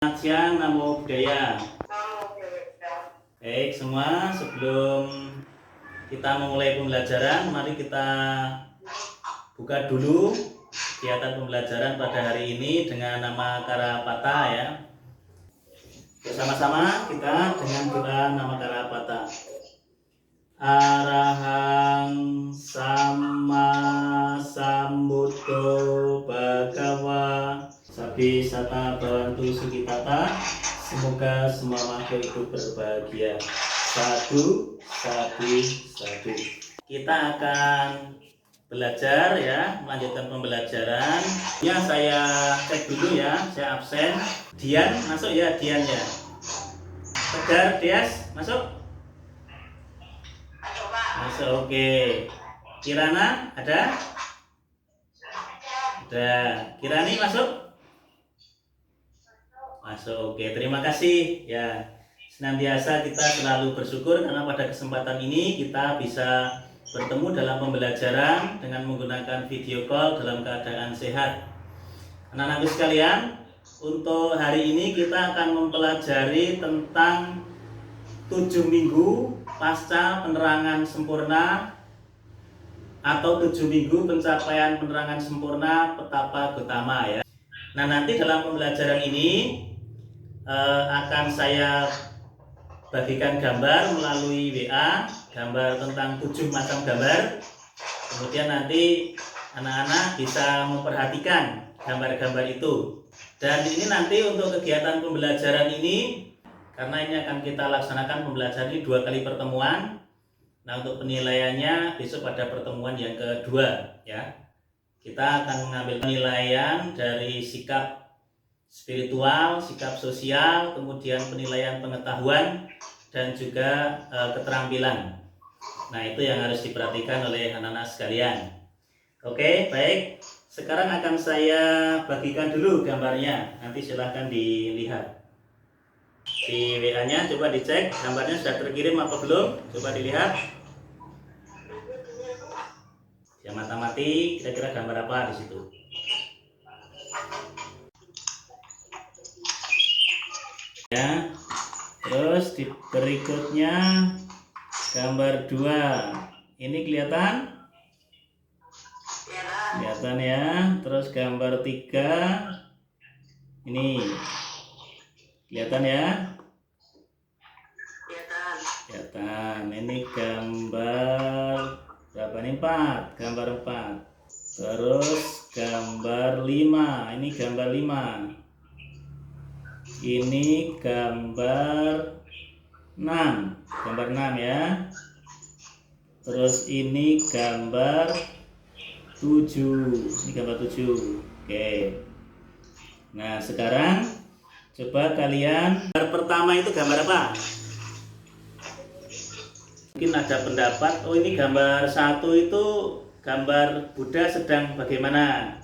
Selamat siang, Namo Buddhaya. Baik semua, sebelum kita memulai pembelajaran, mari kita buka dulu kegiatan pembelajaran pada hari ini dengan nama Karapata ya. Bersama-sama kita dengan doa nama Karapata. Arahang Sama Sambuddho Bhagawa Sabi Sata Bhavantu Sukitata. Semoga semua makhluk hidup berbahagia. Sadu, sadu, sadu. Kita akan belajar ya, melanjutkan pembelajaran. Ya, saya cek dulu ya, saya absen. Dian masuk ya, Dian ya. Tegar, Dias masuk. Masuk, oke. Kirana ada? Ada. Kirani masuk? Masuk, oke. Terima kasih ya. Senantiasa kita selalu bersyukur karena pada kesempatan ini kita bisa bertemu dalam pembelajaran dengan menggunakan video call dalam keadaan sehat. Anak-anakku sekalian, untuk hari ini kita akan mempelajari tentang 7 minggu pasca penerangan sempurna atau 7 minggu pencapaian penerangan sempurna Petapa Gautama ya. Nah, nanti dalam pembelajaran ini akan saya bagikan gambar melalui WA, gambar tentang 7 macam gambar. Kemudian nanti anak-anak bisa memperhatikan gambar-gambar itu. Dan ini nanti untuk kegiatan pembelajaran ini, karena ini akan kita laksanakan pembelajaran ini 2 kali pertemuan. Nah, untuk penilaiannya besok pada pertemuan yang kedua ya. Kita akan mengambil penilaian dari sikap spiritual, sikap sosial, kemudian penilaian pengetahuan dan juga keterampilan. Nah, itu yang harus diperhatikan oleh anak-anak sekalian. Oke, baik. Sekarang akan saya bagikan dulu gambarnya. Nanti silahkan dilihat. Di WA-nya coba dicek gambarnya sudah terkirim apa belum, coba dilihat. Ya, mata-mati kira-kira gambar apa di situ. Ya. Terus di berikutnya gambar 2. Ini kelihatan? Kelihatan ya. Terus gambar 3. Ini kelihatan ya? Kelihatan. Ini gambar berapa nih? 4. Gambar 4. Terus gambar 5. Ini gambar 5. Ini gambar 6. Gambar 6 ya. Terus ini gambar 7. Ini gambar 7. Oke. Nah, sekarang coba kalian, gambar pertama itu gambar apa? Mungkin ada pendapat, oh ini gambar 1 itu gambar Buddha sedang bagaimana.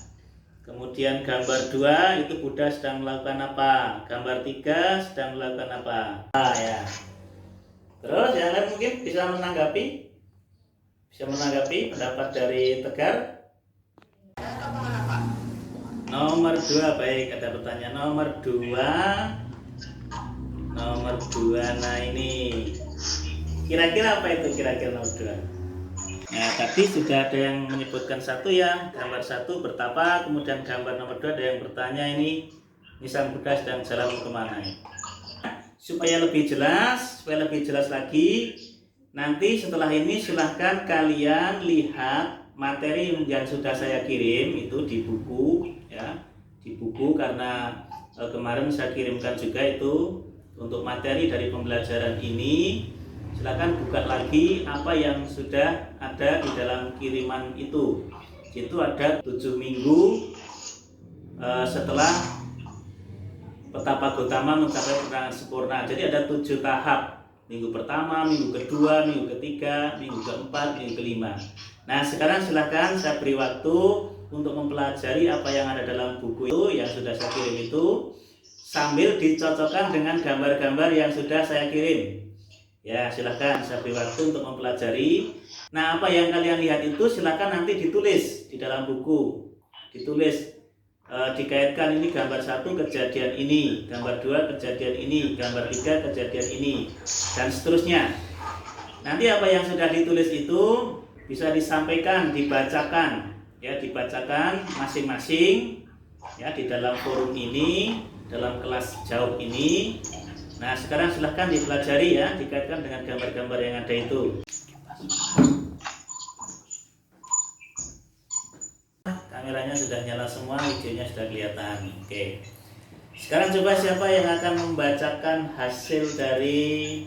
Kemudian gambar 2 itu Buddha sedang melakukan apa. Gambar 3 sedang melakukan apa. Ya. Terus yang lain mungkin bisa menanggapi pendapat dari Tegar. Nomor 2, baik, ada pertanyaan nomor 2. Nomor 2, nah ini kira-kira apa itu kira-kira nomor 2? Nah, tadi sudah ada yang menyebutkan 1 ya, gambar 1 bertapa, kemudian gambar nomor 2 ada yang bertanya ini Sang Buddha sedang jalan kemana ya? Supaya lebih jelas lagi, nanti setelah ini silahkan kalian lihat materi yang sudah saya kirim itu di buku ya, di buku karena kemarin saya kirimkan juga itu untuk materi dari pembelajaran ini. Silakan buka lagi apa yang sudah ada di dalam kiriman itu. Itu ada 7 minggu setelah Petapa Gautama mencapai penerangan sempurna. Jadi ada 7 tahap. Minggu pertama, minggu kedua, minggu ketiga, minggu keempat, minggu kelima. Nah, sekarang silakan saya beri waktu untuk mempelajari apa yang ada dalam buku itu yang sudah saya kirim itu, sambil dicocokkan dengan gambar-gambar yang sudah saya kirim. Ya, silahkan saya beri waktu untuk mempelajari. Nah, apa yang kalian lihat itu silahkan nanti ditulis di dalam buku. Ditulis dikaitkan ini gambar 1 kejadian ini, gambar 2 kejadian ini, gambar 3 kejadian ini, dan seterusnya. Nanti apa yang sudah ditulis itu bisa disampaikan, dibacakan, ya, dibacakan masing-masing, ya, di dalam forum ini, dalam kelas jauh ini. Nah, sekarang silahkan dipelajari ya, dikaitkan dengan gambar-gambar yang ada itu. Kameranya sudah nyala semua, videonya sudah kelihatan. Oke. Sekarang coba siapa yang akan membacakan hasil dari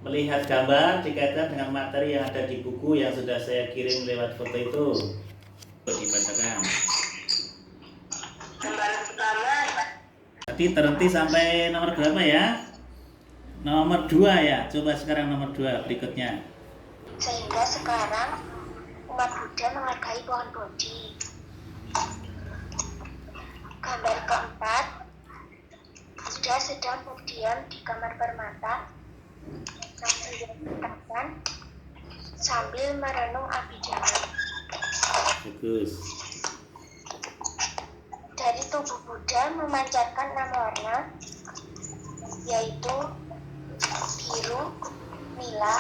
melihat gambar dikaitkan dengan materi yang ada di buku yang sudah saya kirim lewat foto itu. Coba dibacakan. Gambar pertama. Tadi terhenti sampai nomor berapa ya? Nomor 2 ya. Coba sekarang nomor 2 berikutnya. Sehingga sekarang umat Buddha menghargai pohon Bodhi. Gambar keempat. Buddha sedang berdiam di kamar permata sambil merenung abhidhamma. Bagus. Dari tubuh Buddha memancarkan 6 warna, yaitu biru, nila,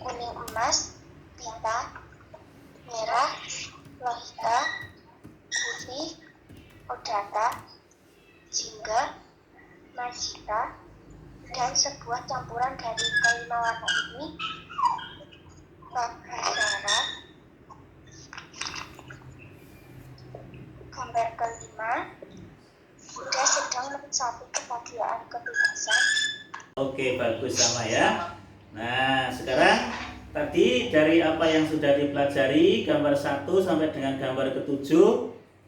kuning emas, pita, merah, lohita, putih, odata, jingga, magenta, dan sebuah campuran dari kelima warna ini, Mahasara. Gambar kelima, Buddha sedang menikmati kebahagiaan kebebasan. Oke, bagus sama ya. Nah, sekarang tadi dari apa yang sudah dipelajari, gambar 1 sampai dengan gambar ke-7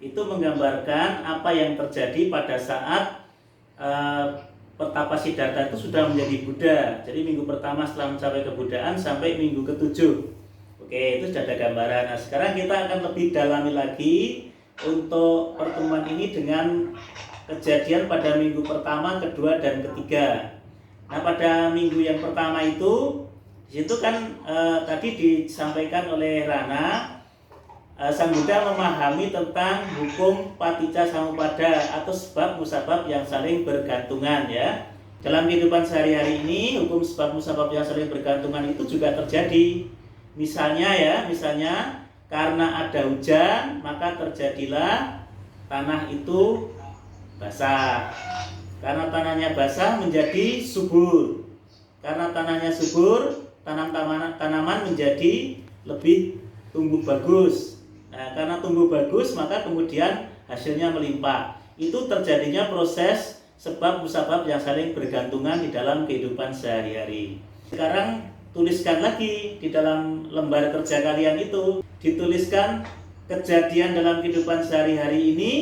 itu menggambarkan apa yang terjadi pada saat Pertapa Siddhartha itu sudah menjadi Buddha. Jadi minggu pertama setelah mencapai kebudaan sampai minggu ke-7. Oke, itu sudah ada gambaran. Nah, sekarang kita akan lebih dalami lagi untuk pertemuan ini dengan kejadian pada minggu pertama, kedua, dan ketiga. Nah, pada minggu yang pertama itu di situ kan tadi disampaikan oleh Rana, Sang Buddha memahami tentang hukum paticca samuppada atau sebab musabab yang saling bergantungan ya. Dalam kehidupan sehari-hari ini hukum sebab musabab yang saling bergantungan itu juga terjadi. Misalnya karena ada hujan maka terjadilah tanah itu basah. Karena tanahnya basah menjadi subur. Karena tanahnya subur, tanaman menjadi lebih tumbuh bagus. Nah, karena tumbuh bagus maka kemudian hasilnya melimpah. Itu terjadinya proses sebab musabab yang saling bergantungan di dalam kehidupan sehari-hari. Sekarang tuliskan lagi di dalam lembar kerja kalian itu, dituliskan kejadian dalam kehidupan sehari-hari ini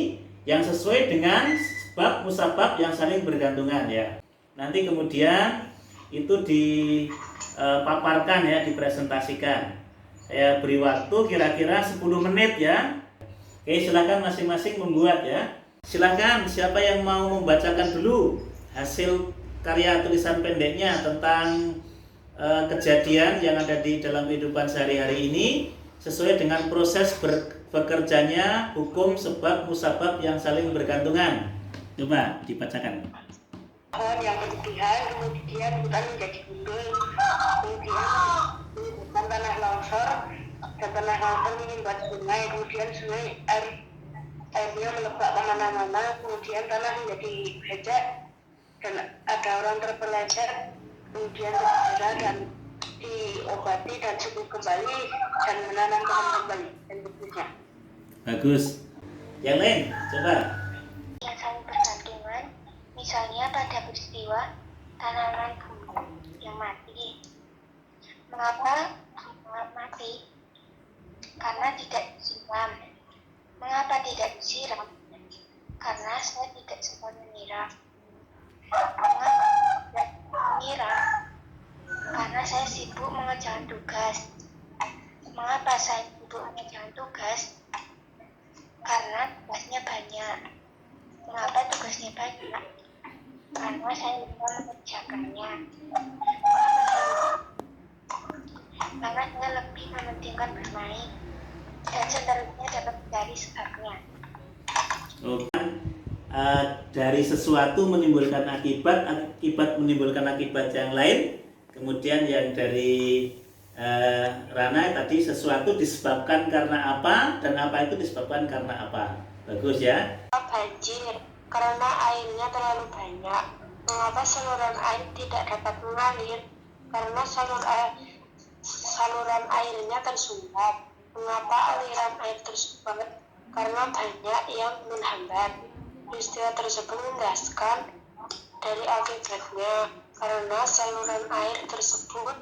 yang sesuai dengan sebab musabab yang saling bergantungan ya. Nanti kemudian itu dipaparkan ya, dipresentasikan. Saya beri waktu kira-kira 10 menit ya. Oke, silakan masing-masing membuat ya. Silakan siapa yang mau membacakan dulu hasil karya tulisan pendeknya tentang kejadian yang ada di dalam kehidupan sehari-hari ini sesuai dengan proses bekerjanya hukum sebab musabab yang saling bergantungan. Coba dibacakan. Pohon yang berlebihan, kemudian hutan menjadi gundul, kemudian tanah longsor, dan tanah longsor menyumbat sungai, kemudian sungai airnya melebak kemana-mana, kemudian tanah menjadi becek, dan ada orang terpeleset, kemudian tercedera dan diobati dan sembuh kembali dan menanam pohon kembali dan seterusnya. Bagus. Yang lain, coba. Yang saling bergantungan, misalnya pada peristiwa tanaman bunga yang mati. Mengapa bunga mati? Karena tidak disiram. Mengapa tidak disiram? Karena saya tidak sempat menyiram. Mengapa tidak menyiram? Karena saya sibuk mengerjakan tugas. Mengapa saya sibuk mengerjakan tugas? Karena tugasnya banyak. Mengapa tugasnya banyak? Karena saya lupa mengerjakannya. Karena saya lebih mementingkan bermain. Dan seterusnya dapat dari sebabnya. Oke. Dari sesuatu menimbulkan akibat, akibat menimbulkan akibat yang lain. Kemudian yang dari Rana tadi, sesuatu disebabkan karena apa dan apa itu disebabkan karena apa. Bagus ya. Banjir karena airnya terlalu banyak. Mengapa saluran air tidak dapat mengalir? Karena saluran airnya tersumbat. Mengapa aliran air tersumbat? Karena banyak yang menghambat. Peristiwa tersebut menjelaskan dari akibatnya. Karena saluran air tersebut,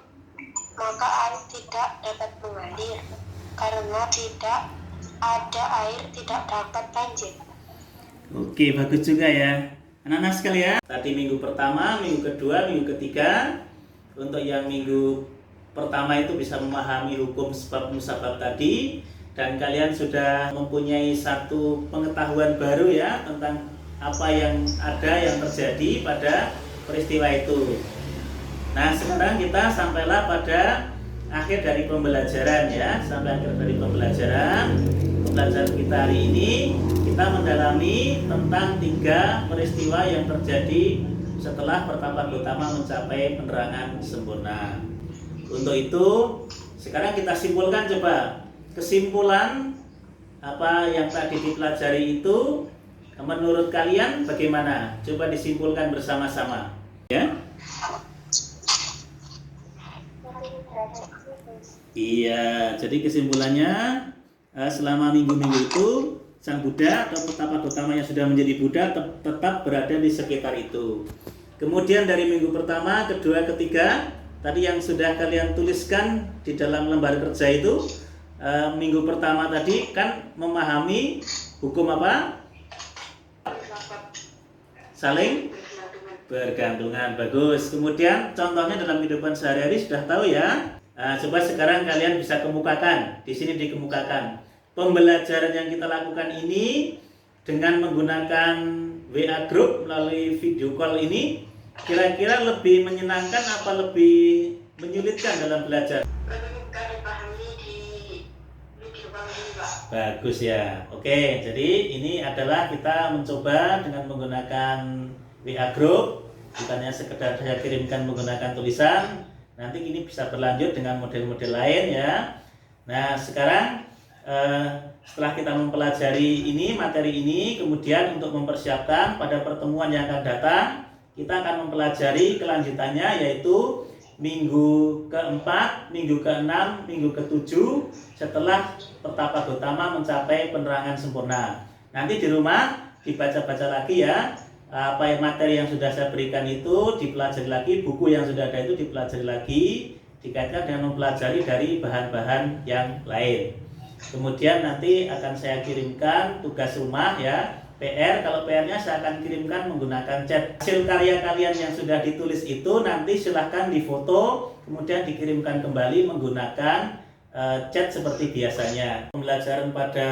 maka air tidak dapat mengalir. Karena tidak ada air, tidak dapat banjir. Oke, bagus juga ya anak-anak sekalian. Tadi minggu pertama, minggu kedua, minggu ketiga. Untuk yang minggu pertama itu bisa memahami hukum sebab musabab tadi, dan kalian sudah mempunyai satu pengetahuan baru ya tentang apa yang ada, yang terjadi pada peristiwa itu. Nah, sekarang kita sampailah pada akhir dari pembelajaran ya. Sampai akhir dari pembelajaran kita hari ini, kita mendalami tentang 3 peristiwa yang terjadi setelah pertapa Gautama mencapai penerangan sempurna. Untuk itu, sekarang kita simpulkan coba. Kesimpulan apa yang tadi dipelajari itu menurut kalian bagaimana? Coba disimpulkan bersama-sama ya. Iya, jadi kesimpulannya selama minggu-minggu itu Sang Buddha atau Pertapa Gautama yang sudah menjadi Buddha tetap berada di sekitar itu. Kemudian dari minggu pertama, kedua, ketiga, tadi yang sudah kalian tuliskan di dalam lembar kerja itu, minggu pertama tadi kan memahami hukum apa? Saling bergantungan. Bagus. Kemudian contohnya dalam kehidupan sehari-hari sudah tahu ya. Coba sekarang kalian bisa kemukakan. Di sini dikemukakan. Pembelajaran yang kita lakukan ini dengan menggunakan WA group melalui video call ini kira-kira lebih menyenangkan apa lebih menyulitkan dalam belajar? Bagus ya. Oke, jadi ini adalah kita mencoba dengan menggunakan WA group, bukannya sekedar saya kirimkan menggunakan tulisan. Nanti ini bisa berlanjut dengan model-model lain ya. Nah, sekarang setelah kita mempelajari ini, materi ini, kemudian untuk mempersiapkan pada pertemuan yang akan datang, kita akan mempelajari kelanjutannya, yaitu minggu keempat, minggu keenam, minggu ketujuh setelah Pertapa Gautama mencapai penerangan sempurna. Nanti di rumah dibaca-baca lagi ya, apa yang materi yang sudah saya berikan itu dipelajari lagi, buku yang sudah ada itu dipelajari lagi, dikaitkan dengan mempelajari dari bahan-bahan yang lain. Kemudian nanti akan saya kirimkan tugas rumah ya, PR. Kalau PR-nya saya akan kirimkan menggunakan chat. Hasil karya kalian yang sudah ditulis itu nanti silahkan difoto, kemudian dikirimkan kembali menggunakan chat seperti biasanya. Pembelajaran pada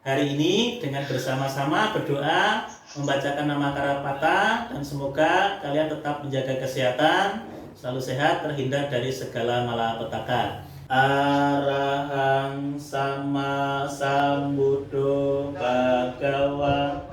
hari ini dengan bersama-sama berdoa, membacakan nama Karapata, dan semoga kalian tetap menjaga kesehatan, selalu sehat, terhindar dari segala malapetaka. Arahang sama sambuddho bhagava